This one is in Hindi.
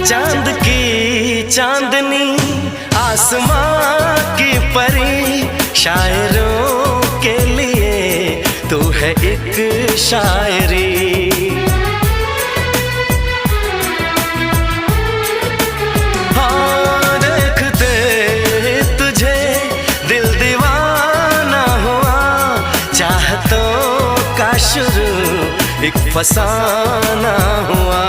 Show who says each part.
Speaker 1: चांद की चांदनी आसमां की परी, शायरों के लिए तू है एक शायरी। हाँ देखते तुझे दिल दीवाना हुआ, चाहतों का शुरू एक फसाना हुआ।